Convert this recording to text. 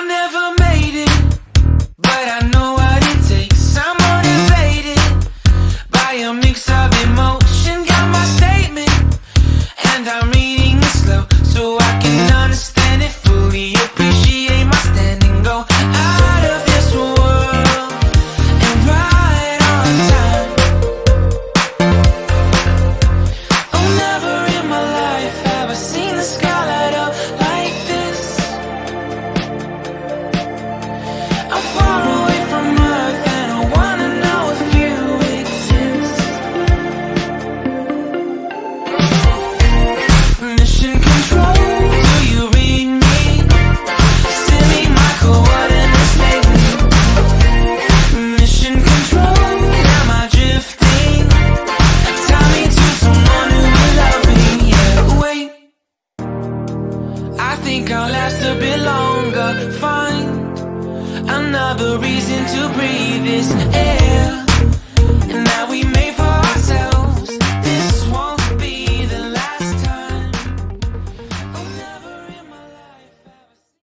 never made it, but I know what it takes. I'm motivated by a mix of emotion. Got my statement, and I'm reading it slow so I can understand it fully. Appreciate my standing, go out of this world and right on time. Oh, never in my life have I seen the sky light up like this. I'm far away from Earth and I wanna know if you exist. Mission control, do you read me? Send me my coordinates lately. Mission control, am I drifting? Tie me to someone who will love me. Yeah, wait, I think I'll last a bit longer. Find another reason to breathe this air. And now we